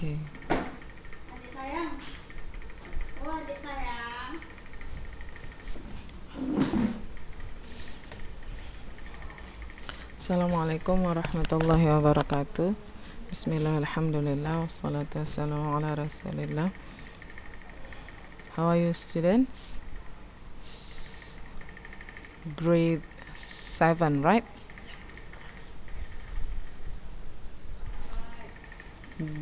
Okay. Adik sayang. Oh, adik sayang. Assalamualaikum warahmatullahi wabarakatuh. Bismillah, alhamdulillah, wassalatu wassalamu ala rasulillah. How are you, students? Grade 7, right?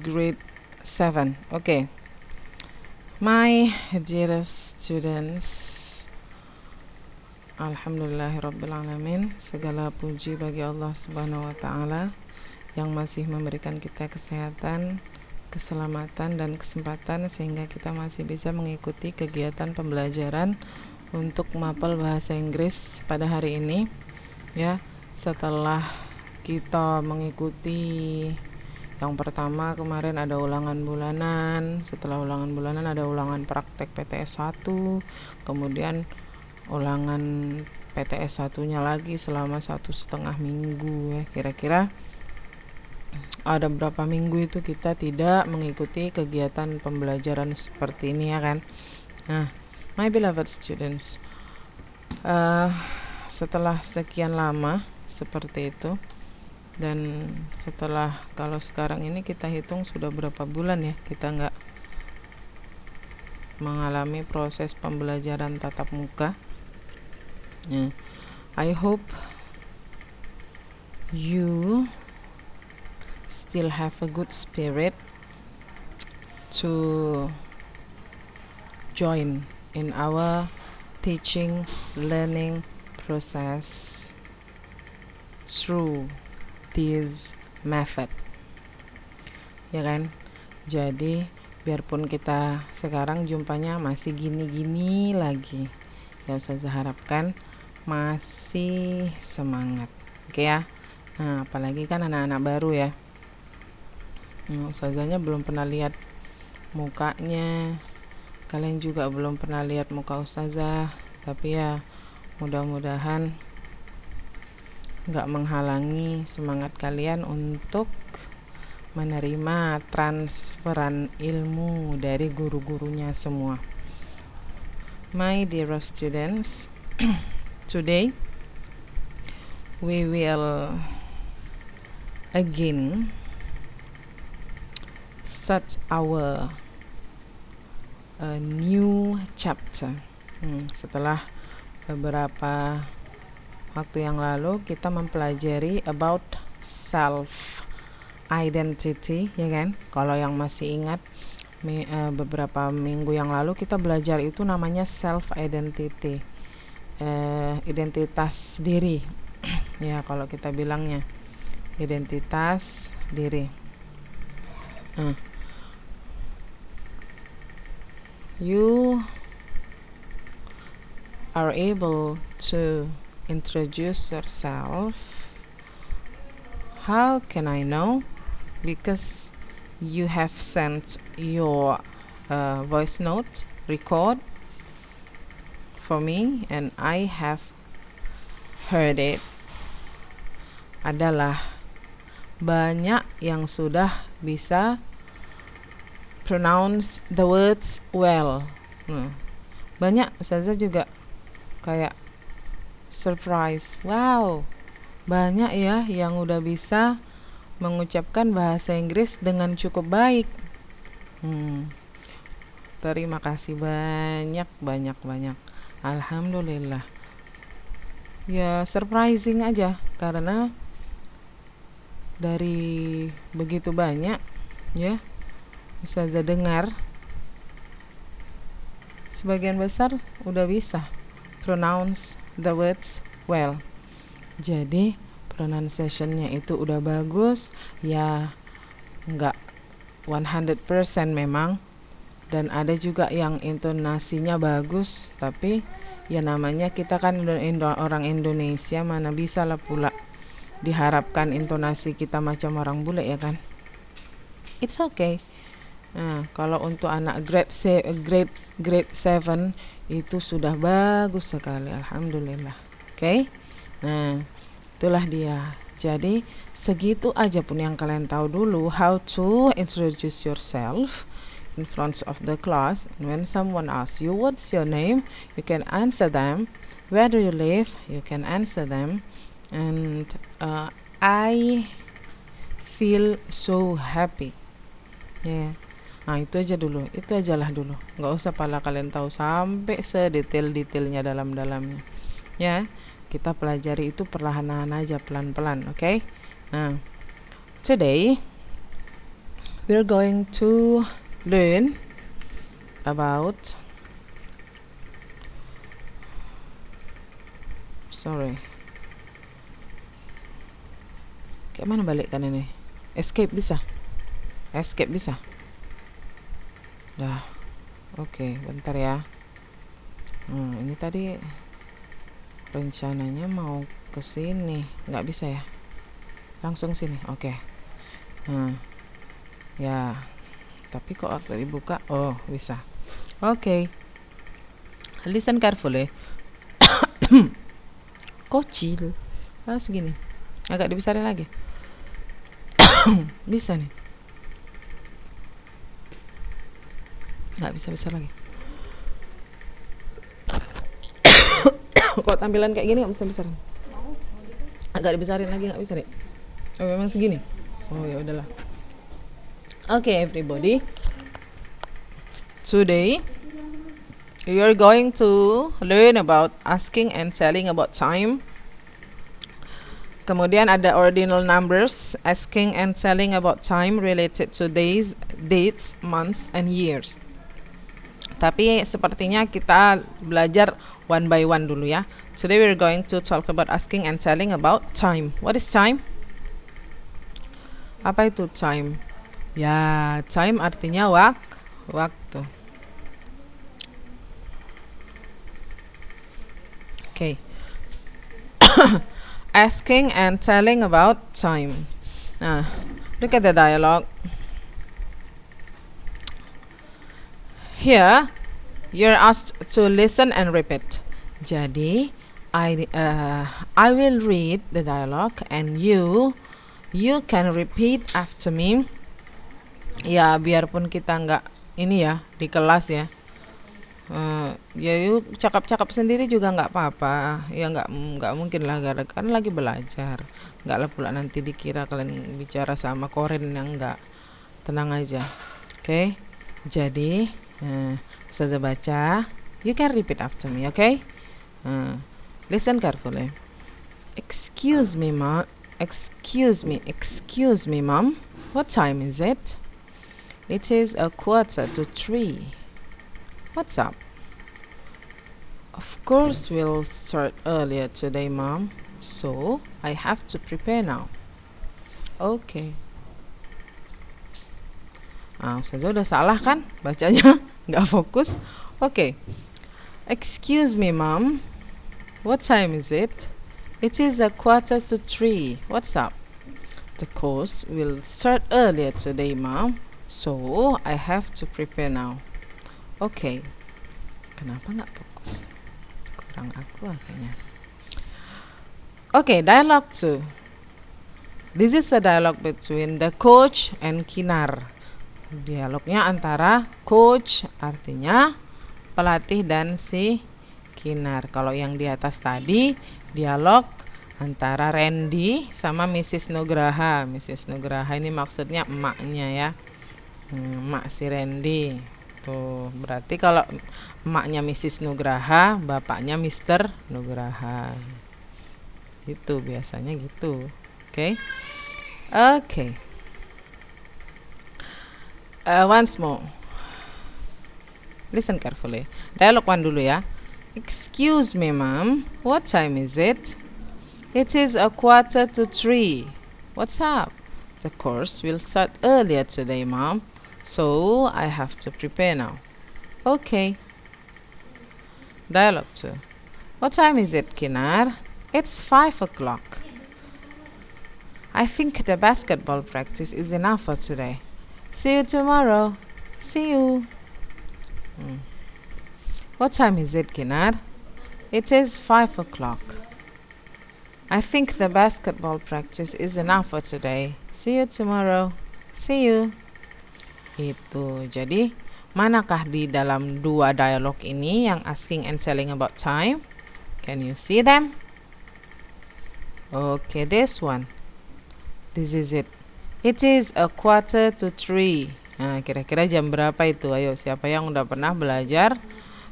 Grade 7. Okay. My dearest students, alhamdulillahirrabbilalamin, segala puji bagi Allah subhanahu wa ta'ala yang masih memberikan kita kesehatan, keselamatan, dan kesempatan sehingga kita masih bisa mengikuti kegiatan pembelajaran untuk mapel bahasa Inggris pada hari ini. Ya, setelah kita mengikuti yang pertama kemarin ada ulangan bulanan, setelah ulangan bulanan ada ulangan praktek PTS 1, kemudian ulangan PTS 1-nya lagi selama 1,5 minggu ya. Kira-kira ada berapa minggu itu kita tidak mengikuti kegiatan pembelajaran seperti ini ya kan. Nah, my beloved students, setelah sekian lama seperti itu, dan setelah, kalau sekarang ini kita hitung sudah berapa bulan ya kita nggak mengalami proses pembelajaran tatap muka. I hope you still have a good spirit to join in our teaching learning process through this method, ya kan? Jadi biarpun kita sekarang jumpanya masih gini-gini lagi, ya saya harapkan masih semangat, oke ya. Nah, apalagi kan anak-anak baru ya. Ustazahnya belum pernah lihat mukanya, kalian juga belum pernah lihat muka ustazah, tapi ya mudah-mudahan nggak menghalangi semangat kalian untuk menerima transferan ilmu dari guru-gurunya semua. My dear students, today we will again start our new chapter. Setelah beberapa waktu yang lalu kita mempelajari about self identity, ya kan? Kalau yang masih ingat beberapa minggu yang lalu kita belajar itu namanya self identity, identitas diri. Ya, kalau kita bilangnya identitas diri. You are able to introduce yourself. How can I know? Because you have sent your voice note record for me and I have heard it. Adalah banyak yang sudah bisa pronounce the words well. Banyak ustazah juga kayak surprise, wow, banyak ya yang udah bisa mengucapkan bahasa Inggris dengan cukup baik. Terima kasih banyak. Alhamdulillah. Ya, surprising aja karena dari begitu banyak ya ustazah dengar, sebagian besar udah bisa pronounce the words well. Jadi pronunciation-nya itu udah bagus ya, nggak 100% memang, dan ada juga yang intonasinya bagus, tapi ya namanya kita kan orang Indonesia, mana bisa lah pula diharapkan intonasi kita macam orang bule ya kan. It's okay. Kalau untuk anak grade 7 itu sudah bagus sekali, alhamdulillah. Okay? Nah, itulah dia Jadi segitu aja pun yang kalian tahu dulu, how to introduce yourself in front of the class. And when someone asks you what's your name, you can answer them. Where do you live? You can answer them. And I feel so happy. Yeah. Nah itu aja dulu, itu ajalah dulu. Nggak usah pala kalian tahu sampai sedetail-detailnya dalam-dalamnya. Ya, kita pelajari itu perlahan-lahan aja, pelan-pelan, oke? Nah, today we're going to learn about kayak mana balik kan ini? Escape bisa? Dah, oke, bentar ya. Ini tadi rencananya mau ke sini, nggak bisa ya? Langsung sini, oke. Ya, tapi kok waktu dibuka, oh bisa. Oke. Listen carefully. Kecil, segini. Agak dibesarin lagi. Bisa nih. Nggak bisa besar lagi. Kok tampilan kayak gini nggak bisa besarin? Agak dibesarin lagi nggak bisa deh. Oh memang segini. Oh ya udahlah. Okay, everybody. Today we are going to learn about asking and telling about time. Kemudian ada ordinal numbers, asking and telling about time related to days, dates, months, and years. Tapi sepertinya kita belajar one by one dulu ya. Today we're going to talk about asking and telling about time. What is time? Apa itu time? Ya, time artinya waktu. Okay. Asking and telling about time. Nah, look at the dialogue. Here, you're asked to listen and repeat. Jadi, I will read the dialogue and you can repeat after me. Ya, biarpun kita nggak ini ya di kelas ya. Ya yuk cakap-cakap sendiri juga nggak apa-apa. Ya nggak mungkin lah kan lagi belajar. Nggak lah pula nanti dikira kalian bicara sama koren yang nggak. Tenang aja. Oke. Jadi saya baca. You can repeat after me, okay? Listen carefully. Excuse me, mom. Excuse me, mom. What time is it? It is 2:45. What's up? Of course we'll start earlier today, mom. So I have to prepare now. Okay. Ustazah udah salah kan bacanya? Nggak fokus. Okay. Excuse me, mom. What time is it? It is 2:45. What's up? The course will start earlier today, mom. So I have to prepare now. Okay. Kenapa nggak fokus? Kurang aku kayaknya. Okay, dialogue 2. This is a dialogue between the coach and Kinar. Dialognya antara coach artinya pelatih dan si Kinar. Kalau yang di atas tadi dialog antara Randy sama Mrs. Nugraha. Mrs. Nugraha ini maksudnya emaknya ya. Emak si Randy. Tuh, berarti kalau emaknya Mrs. Nugraha, bapaknya Mr. Nugraha. Itu biasanya gitu. Oke. Oke. Once more. Listen carefully. Dialogue 1 dulu ya. Excuse me, ma'am. What time is it? It is 2:45. What's up? The course will start earlier today, ma'am. So I have to prepare now. Okay. Dialogue 2. What time is it, Kinar? It's 5 o'clock. I think the basketball practice is enough for today. See you tomorrow. See you. What time is it, Kinar? It is 5 o'clock. I think the basketball practice is enough for today. See you tomorrow. See you. Itu. Jadi, manakah di dalam dua dialog ini yang asking and telling about time? Can you see them? Okay, this one. This is it. It is 2:45. Nah, kira-kira jam berapa itu? Ayo, siapa yang udah pernah belajar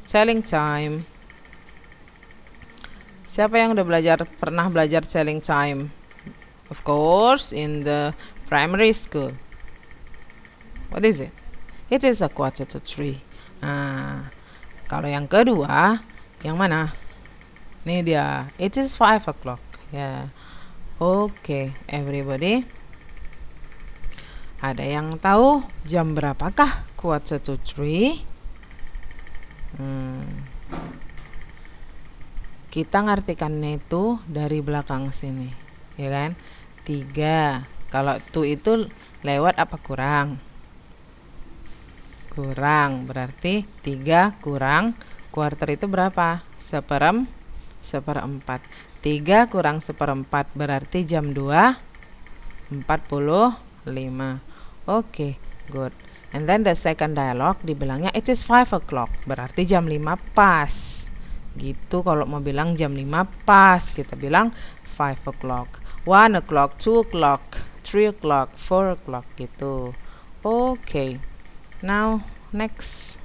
telling time? Siapa yang udah pernah belajar telling time? Of course, in the primary school. What is it? It is 2:45. Nah, kalau yang kedua, yang mana? Ini dia. It is 5 o'clock. Ya. Okay, everybody. Ada yang tahu jam berapakah 2:45? Kita ngartikannya itu dari belakang sini, ya kan? 3. Kalau tu itu lewat apa kurang? Kurang, berarti 3 kurang quarter itu berapa? Seperempat. 3 kurang seperempat berarti jam 2:45. Okay, good. And then the second dialogue dibilangnya it is 5 o'clock, berarti jam 5 pas. Gitu kalau mau bilang jam 5 pas, kita bilang 5 o'clock, 1 o'clock, 2 o'clock, 3 o'clock, 4 o'clock gitu. Okay, now next.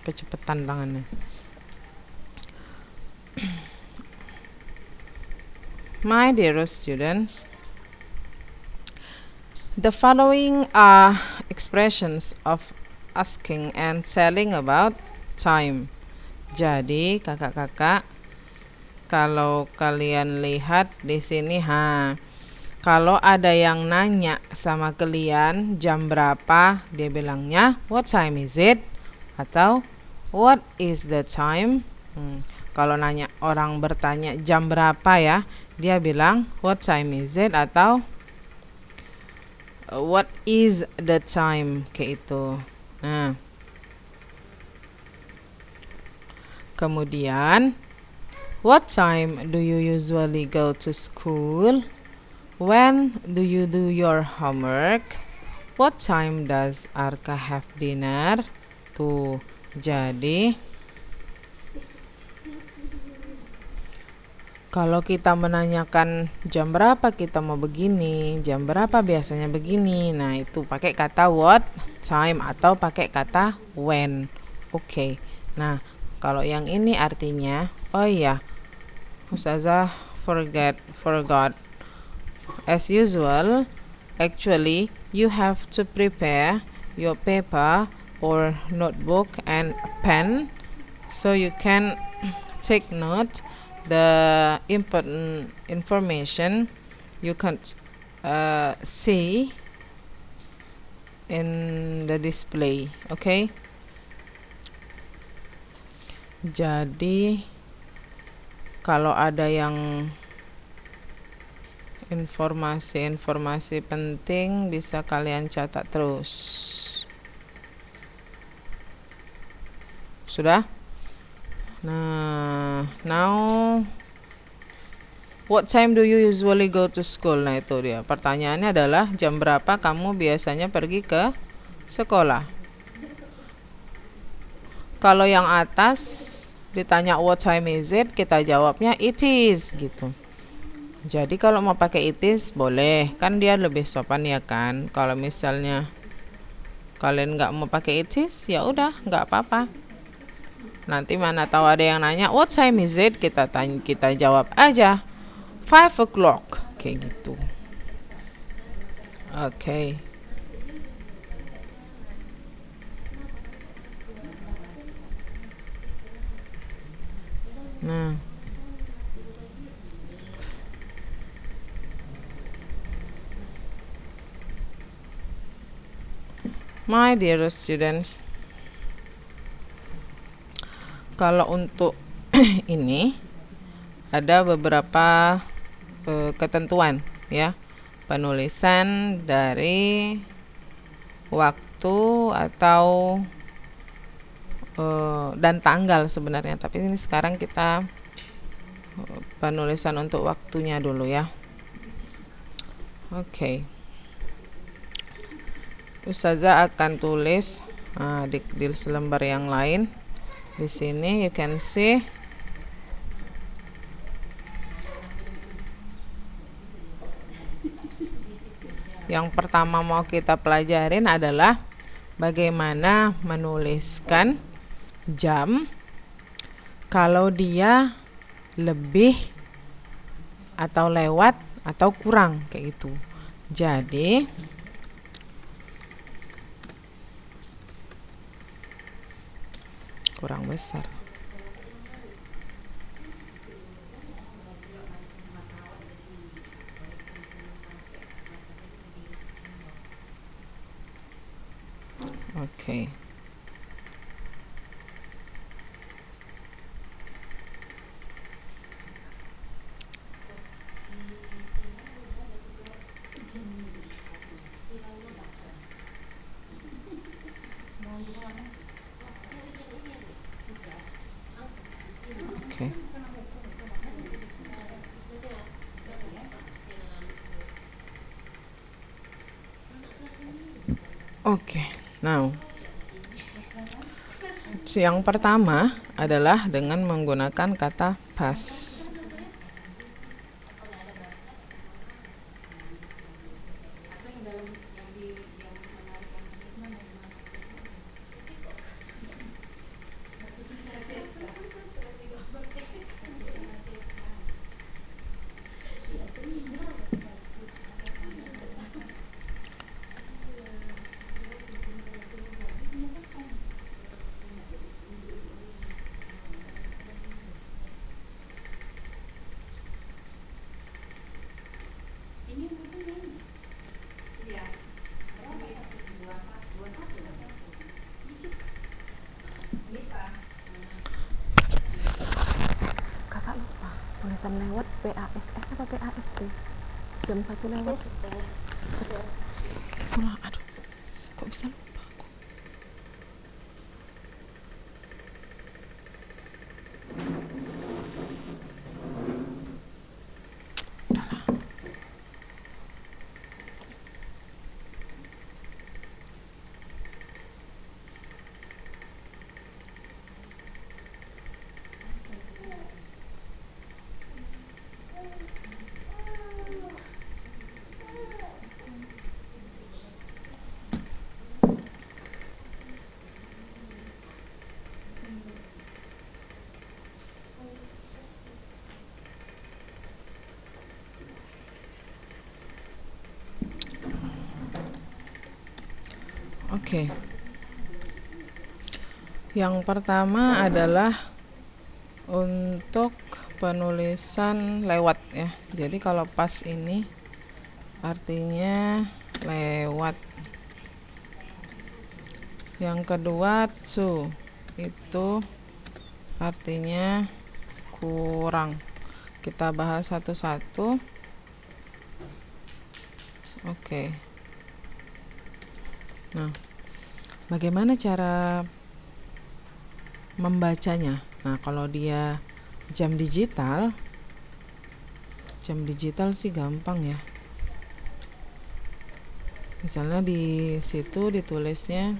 Kecepatan tangannya. My dearest students, the following are expressions of asking and telling about time. Jadi, kakak-kakak, kalau kalian lihat di sini, kalau ada yang nanya sama kalian jam berapa, dia bilangnya what time is it? Atau what is the time? Kalau nanya orang bertanya jam berapa ya, dia bilang what time is it atau what is the time, kayak itu. Nah, kemudian what time do you usually go to school? When do you do your homework? What time does Arka have dinner? Tuh, jadi kalau kita menanyakan jam berapa kita mau begini, jam berapa biasanya begini, nah itu pakai kata what time atau pakai kata when. Oke. Nah, kalau yang ini artinya, oh iya, Ustazah forgot. As usual, actually you have to prepare your paper or notebook and pen so you can take note the important information you can see in the display. Okay, jadi kalau ada yang informasi penting bisa kalian catat terus. Sudah? Nah, now what time do you usually go to school? Nah, itu dia. Pertanyaannya adalah jam berapa kamu biasanya pergi ke sekolah? Kalau yang atas ditanya what time is it, kita jawabnya it is gitu. Jadi kalau mau pakai it is boleh, kan dia lebih sopan ya kan. Kalau misalnya kalian nggak mau pakai it is, ya udah nggak apa-apa. Nanti mana tahu ada yang nanya what time is it, kita jawab aja 5 o'clock kayak gitu. Okay. Nah, my dearest students, kalau untuk ini ada beberapa ketentuan ya. penulisan dari waktu atau dan tanggal sebenarnya, tapi ini sekarang kita penulisan untuk waktunya dulu ya. Oke. Ustazah akan tulis di selembar yang lain. Di sini you can see yang pertama mau kita pelajarin adalah bagaimana menuliskan jam kalau dia lebih atau lewat atau kurang kayak gitu. Jadi kurang besar. Oke. Oke. Oke. Now, yang pertama adalah dengan menggunakan kata pas. Kakak lupa tulisan lewat PASS apa PAST? Jam 1 lewat. Aduh, kok bisa lupa aku? Udahlah. Oke. Yang pertama adalah untuk penulisan lewat ya. Jadi kalau pas ini artinya lewat. Yang kedua to itu artinya kurang. Kita bahas satu-satu. Oke. Nah, bagaimana cara membacanya? Nah, kalau dia jam digital sih gampang ya. Misalnya di situ ditulisnya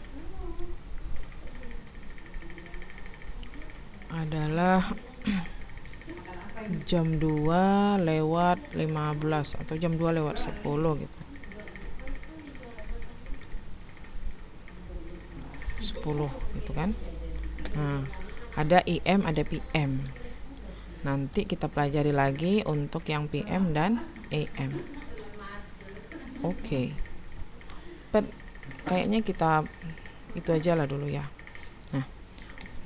adalah jam 2 lewat 15 atau jam 2 lewat 10 gitu. 10 gitu kan. Nah, ada IM ada PM. Nanti kita pelajari lagi untuk yang PM dan AM. Oke. Kayaknya kita itu aja lah dulu ya. Nah,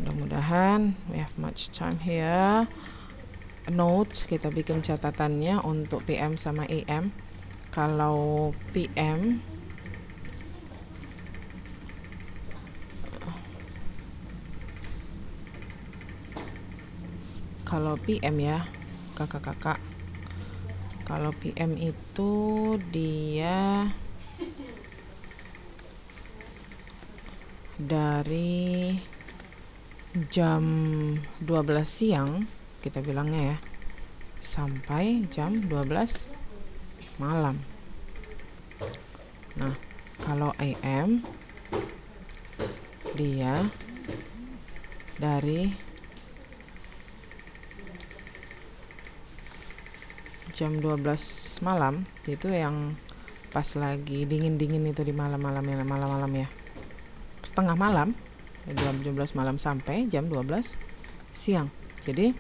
mudah-mudahan we have much time here. Notes kita bikin catatannya untuk PM sama AM. Kalau PM ya kakak-kakak, Kalau PM itu dia dari jam 12 siang kita bilangnya ya, sampai jam 12 malam. Nah, kalau AM dia dari jam 12 malam, itu yang pas lagi dingin-dingin itu di malam-malam ya. Setengah malam, jam 12 malam sampai jam 12 siang. Jadi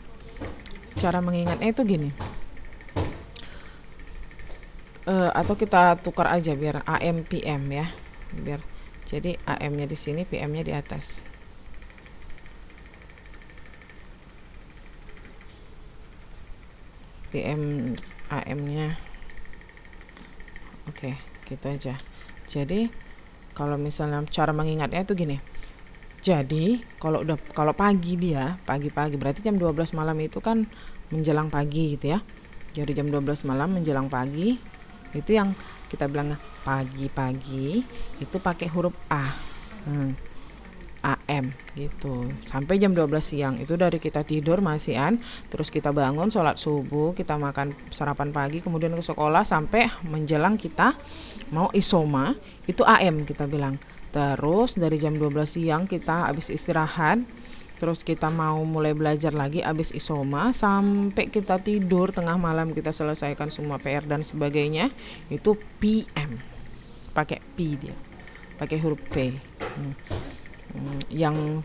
cara mengingatnya itu gini. Atau kita tukar aja biar AM PM ya. Biar jadi AM-nya di sini, PM-nya di atas. PM AM-nya. Oke, gitu aja. Jadi kalau misalnya cara mengingatnya itu gini. Jadi kalau pagi dia, pagi-pagi berarti jam 12 malam itu kan menjelang pagi gitu ya. Jadi jam 12 malam menjelang pagi itu yang kita bilang pagi-pagi itu pakai huruf A. AM gitu. Sampai jam 12 siang itu dari kita tidur masihan, terus kita bangun sholat subuh, kita makan sarapan pagi, kemudian ke sekolah sampai menjelang kita mau isoma, itu AM kita bilang. Terus dari jam 12 siang kita habis istirahat, terus kita mau mulai belajar lagi habis isoma sampai kita tidur tengah malam, kita selesaikan semua PR dan sebagainya, itu PM. Pakai P dia. Pakai huruf P. Yang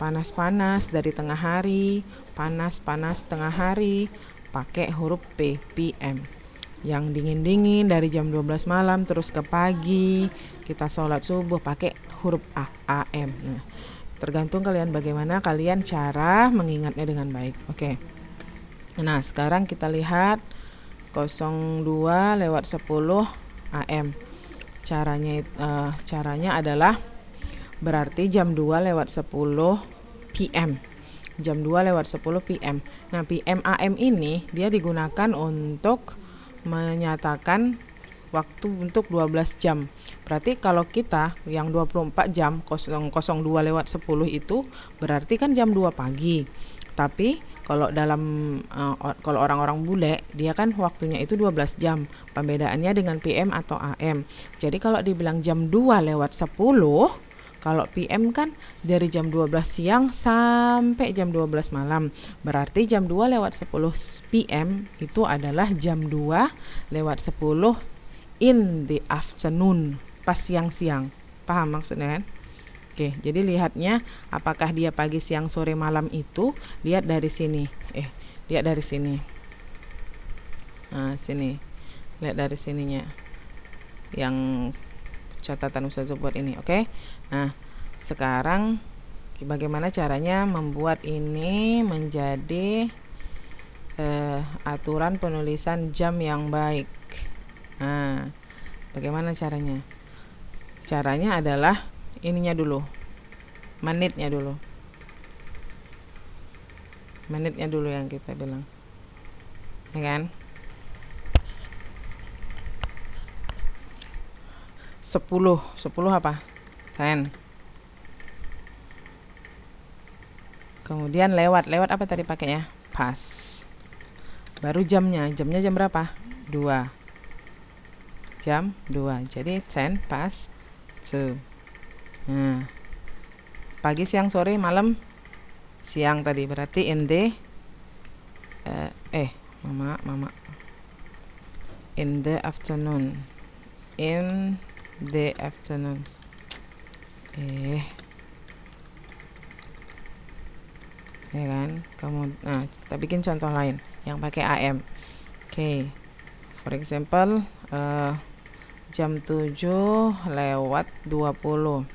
panas-panas dari tengah hari, panas-panas tengah hari, pakai huruf P, PM. Yang dingin-dingin dari jam 12 malam terus ke pagi, kita sholat subuh pakai huruf A, AM. Tergantung kalian bagaimana kalian cara mengingatnya dengan baik. Oke. Nah, sekarang kita lihat 02:10 AM. Caranya adalah berarti jam 2:10 PM. Jam 2:10 PM. Nah, PM AM ini dia digunakan untuk menyatakan waktu untuk 12 jam. Berarti kalau kita yang 24 jam 02:10 itu berarti kan jam 2 pagi. Tapi kalau kalau orang-orang bule dia kan waktunya itu 12 jam. Pembedaannya dengan PM atau AM. Jadi kalau dibilang jam 2:10, kalau PM kan dari jam 12 siang sampai jam 12 malam. Berarti jam 2:10 PM itu adalah jam 2:10 in the afternoon, pas siang-siang. Paham maksudnya kan? Oke, jadi lihatnya apakah dia pagi, siang, sore, malam itu, lihat dari sini. Lihat dari sini. Nah, sini. Lihat dari sininya. Yang catatan Ustazah buat ini, oke? Nah, sekarang bagaimana caranya membuat ini menjadi aturan penulisan jam yang baik. Nah, bagaimana caranya? Caranya adalah ininya dulu, menitnya dulu yang kita bilang, ya kan? 10 apa? 10. Kemudian lewat apa tadi pakainya? Pas. Baru jamnya jam berapa? 2. Jam 2. Jadi 10 past 2. Nah, pagi, siang, sore, malam, siang tadi berarti in the mama in the afternoon. In the afternoon. Ya kan? Nah, kita bikin contoh lain yang pakai AM. Oke. For example, jam 7:20.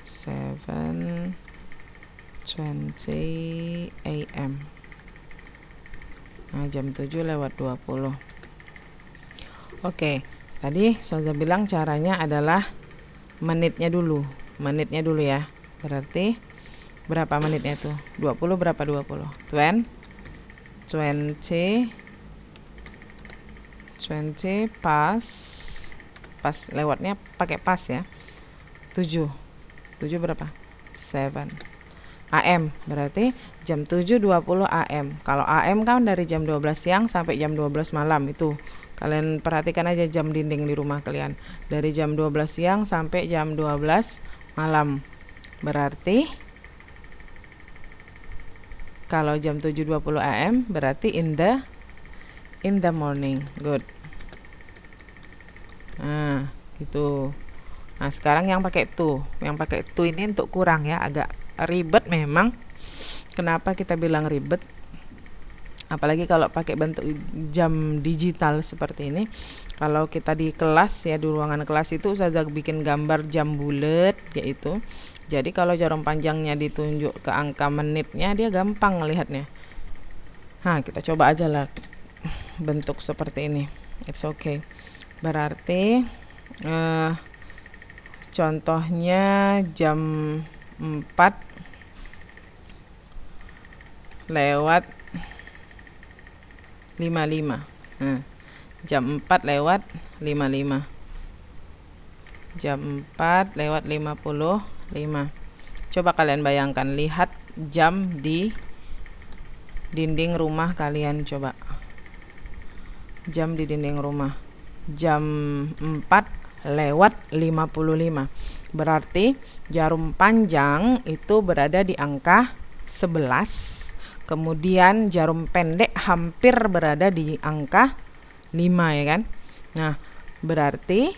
7:20 AM. Nah, jam 7:20. Oke, tadi saya bilang caranya adalah menitnya dulu ya. Berarti berapa menitnya tuh? 20 berapa 20? 20 20 pas lewatnya pakai pas ya. 7 berapa? 7 AM, berarti jam 7.20 AM. Kalau AM kan dari jam 12 siang sampai jam 12 malam. Itu kalian perhatikan aja jam dinding di rumah kalian, dari jam 12 siang sampai jam 12 malam. Berarti kalau jam 7.20 AM berarti in the morning. Good. Nah, gitu. Nah, sekarang yang pakai to ini untuk kurang ya, agak ribet memang. Kenapa kita bilang ribet? Apalagi kalau pakai bentuk jam digital seperti ini. Kalau kita di kelas ya, di ruangan kelas itu Ustazah bikin gambar jam bulat yaitu. Jadi kalau jarum panjangnya ditunjuk ke angka menitnya, dia gampang melihatnya. Nah, kita coba aja lah bentuk seperti ini. It's okay. Berarti contohnya jam 4:55. Jam 4:55. Jam 4:55. Coba kalian bayangkan, lihat jam di dinding rumah kalian, coba. Jam di dinding rumah. Jam 4:55. Berarti jarum panjang itu berada di angka 11. Kemudian jarum pendek hampir berada di angka 5 ya kan. Nah, berarti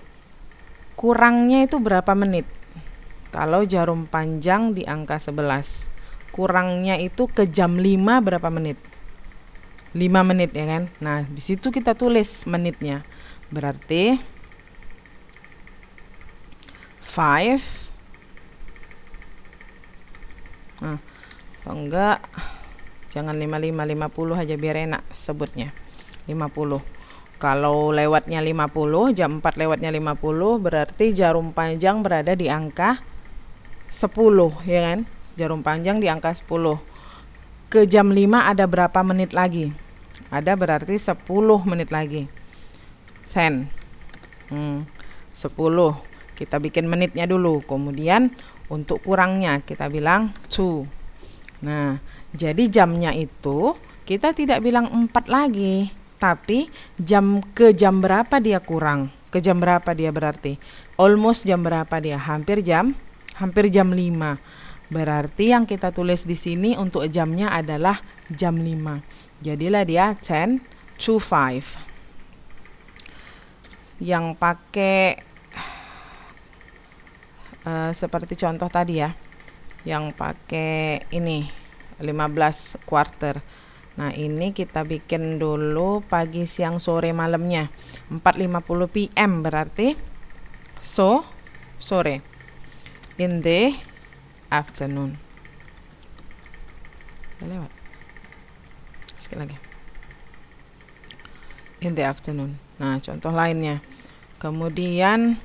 kurangnya itu berapa menit? Kalau jarum panjang di angka 11, kurangnya itu ke jam 5 berapa menit? 5 menit ya kan. Nah, di situ kita tulis menitnya. Berarti 5. Nah, atau enggak, jangan 55, 50 aja biar enak sebutnya. 50. Kalau lewatnya 50, jam 4 lewatnya 50, berarti jarum panjang berada di angka 10 ya kan. Jarum panjang di angka 10. Ke jam 5 ada berapa menit lagi? Ada berarti 10 menit lagi. 10. 10. Kita bikin menitnya dulu. Kemudian untuk kurangnya kita bilang 2. Nah, jadi jamnya itu kita tidak bilang 4 lagi, tapi ke jam berapa dia kurang? Ke jam berapa dia berarti? Almost jam berapa dia? Hampir jam 5. Berarti yang kita tulis di sini untuk jamnya adalah jam 5. Jadilah dia 10:05. Yang pakai seperti contoh tadi ya, yang pakai ini 15 quarter. Nah, ini kita bikin dulu pagi, siang, sore, malamnya. 4:50 PM berarti sore. In the afternoon. Lewat. Sekali lagi. In the afternoon. Nah, contoh lainnya. Kemudian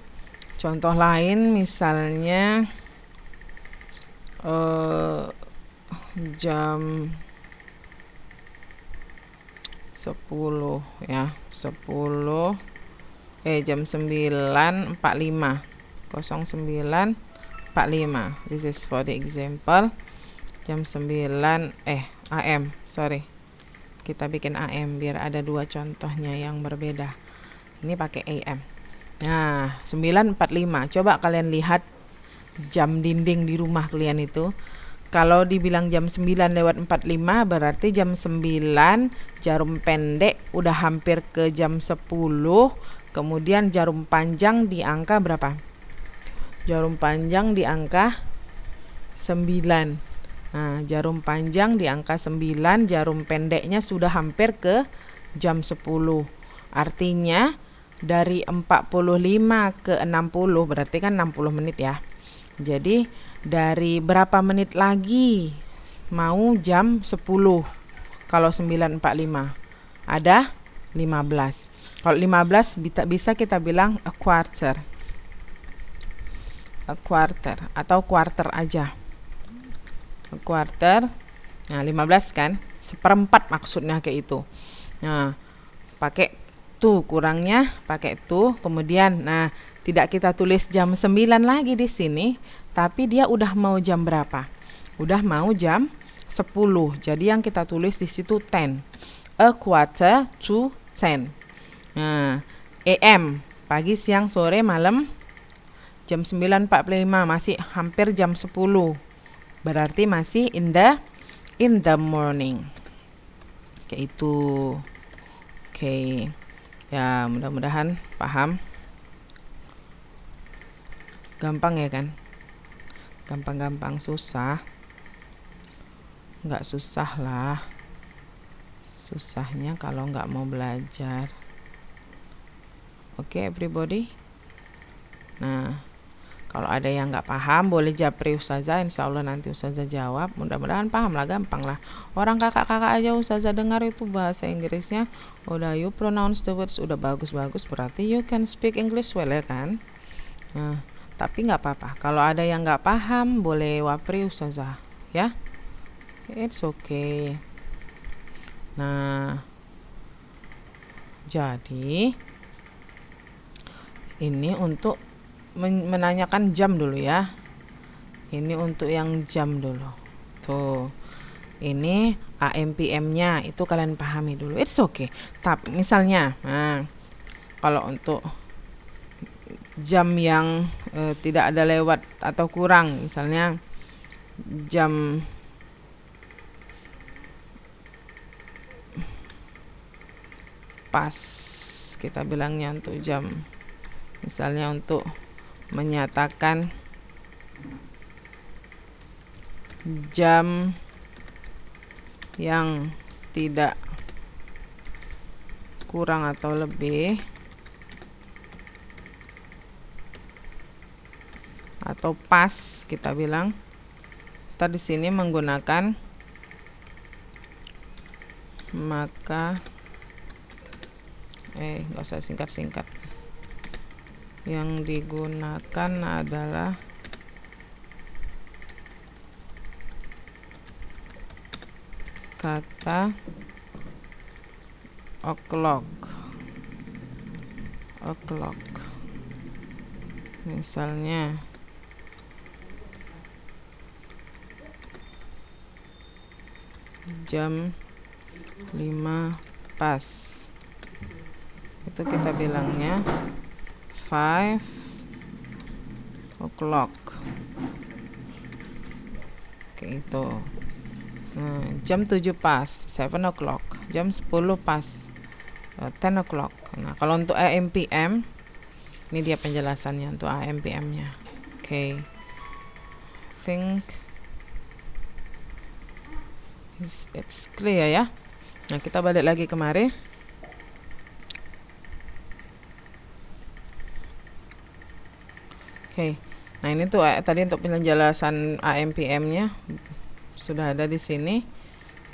contoh lain misalnya jam 10 ya, jam 9:45. 09:45. This is for the example. Jam 9 AM, sorry. Kita bikin AM biar ada dua contohnya yang berbeda. Ini pakai AM. Nah, 9:45. Coba kalian lihat jam dinding di rumah kalian itu. Kalau dibilang jam 9:45 berarti jam 9 jarum pendek udah hampir ke jam 10. Kemudian jarum panjang di angka berapa? Jarum panjang di angka 9. Nah, jarum panjang di angka 9, jarum pendeknya sudah hampir ke jam 10. Artinya dari 45 ke 60 berarti kan 60 menit ya. Jadi dari berapa menit lagi mau jam 10? Kalau 9:45 ada 15. Kalau 15 bisa kita bilang a quarter atau quarter aja. A quarter. Nah, 15 kan? seperempat maksudnya kayak itu. Nah, pakai tuh kurangnya, pakai tuh, kemudian nah tidak kita tulis jam 9 lagi di sini, tapi dia udah mau jam berapa? Udah mau jam 10. Jadi yang kita tulis di situ 10. A quarter to 10. Nah, AM, pagi, siang, sore, malam, jam 9.45, masih hampir jam 10. Berarti masih in the morning. Kayak itu. Oke. Ya, mudah-mudahan paham. Gampang ya kan? Gampang-gampang, susah. Nggak susah lah. Susahnya kalau nggak mau belajar. Oke, everybody. Nah, kalau ada yang nggak paham boleh japri Ustazah, insya Allah nanti Ustazah jawab. Mudah-mudahan paham lah, gampang lah. Orang kakak-kakak aja Ustazah dengar itu bahasa Inggrisnya udah you pronounce the words udah bagus-bagus, berarti you can speak English well ya kan. Nah, tapi nggak apa-apa. Kalau ada yang nggak paham boleh wapri Ustazah ya. It's okay. Nah, jadi ini untuk menanyakan jam dulu ya. Ini untuk yang jam dulu. Tuh. Ini AM PM-nya itu kalian pahami dulu. It's okay. Tapi misalnya, nah, kalau untuk jam yang tidak ada lewat atau kurang, misalnya jam pas, kita bilangnya untuk jam, misalnya untuk menyatakan jam yang tidak kurang atau lebih, atau pas, kita bilang kita di sini menggunakan maka nggak usah singkat-singkat, yang digunakan adalah kata o'clock. Misalnya jam 5 pas, itu kita bilangnya 5 o'clock. Kayak itu. Nah, jam 7 pas, 7 o'clock. Jam 10 pas, 10 o'clock. Nah, kalau untuk AM PM, ini dia penjelasannya untuk AM PM-nya. Oke. Think it's clear ya. Nah, kita balik lagi kemari. Oke. Nah, ini tuh tadi untuk penjelasan AM PM-nya sudah ada di sini.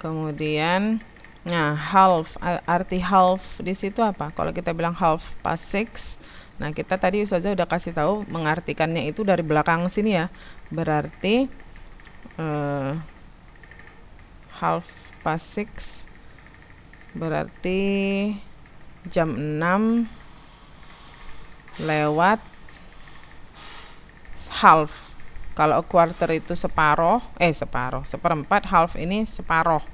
Kemudian nah, half, arti half di situ apa? Kalau kita bilang half past 6, nah kita tadi saja udah kasih tahu mengartikannya itu dari belakang sini ya. Berarti half past 6 berarti jam 6 lewat half. Kalau a quarter itu seperempat, half ini separoh.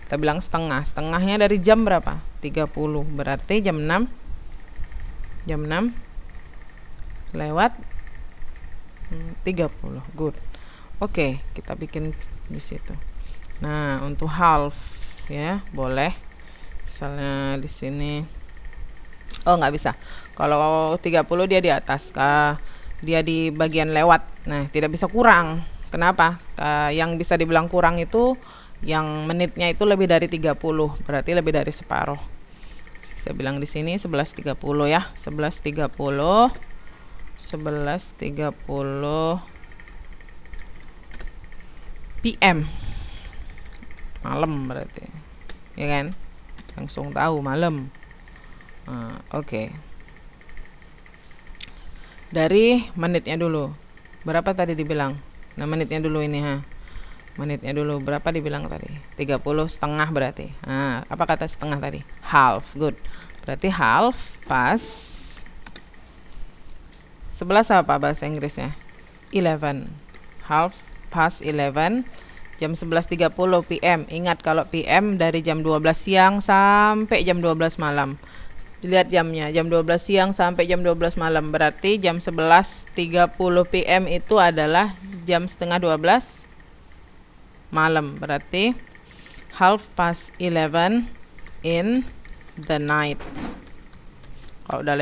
Kita bilang setengah. Setengahnya dari jam berapa? 30. Berarti jam 6 lewat 30. Good. Oke, kita bikin di situ. Nah, untuk half ya, boleh. Misalnya di sini nggak bisa. Kalau 30 dia di atas. Dia di bagian lewat. Nah, tidak bisa kurang. Kenapa? Yang bisa dibilang kurang itu yang menitnya itu lebih dari 30, berarti lebih dari separuh. Saya bilang di sini 11.30 ya. 11.30 PM. Malam berarti. Ya kan? Langsung tahu malam. Oke. Dari menitnya dulu. Berapa tadi dibilang? Nah, menitnya dulu ini menitnya dulu. Berapa dibilang tadi? 30 setengah berarti. Nah, apa kata setengah tadi? Half. Good. Berarti half past 11 apa bahasa Inggrisnya? 11. Half past 11. Jam 11.30 PM. Ingat kalau PM dari jam 12 siang sampai jam 12 malam. Lihat jamnya, jam 12 siang sampai jam 12 malam. Berarti jam 11.30 PM itu adalah jam setengah 12 malam. Berarti half past 11 in the night. Kalau udah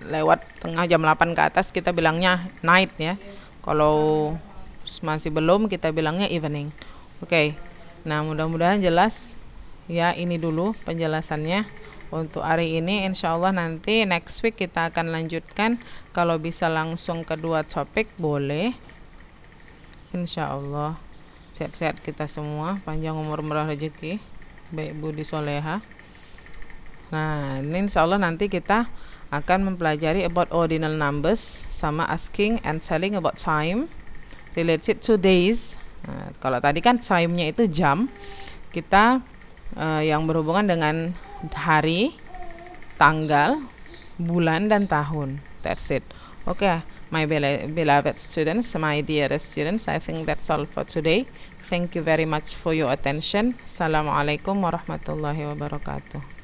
lewat tengah jam 8 ke atas kita bilangnya night ya. Kalau masih belum kita bilangnya evening. Oke. Nah, mudah-mudahan jelas ya. Ini dulu penjelasannya untuk hari ini. Insyaallah nanti next week kita akan lanjutkan. Kalau bisa langsung kedua topik boleh. Insyaallah. Sehat-sehat kita semua, panjang umur murah rezeki, baik budi soleha. Nah, ini insyaallah nanti kita akan mempelajari about ordinal numbers sama asking and telling about time related to days. Nah, kalau tadi kan time-nya itu jam, kita yang berhubungan dengan hari, tanggal, bulan dan tahun. That's it. Okay, my beloved students, my dearest students, I think that's all for today. Thank you very much for your attention. Assalamualaikum warahmatullahi wabarakatuh.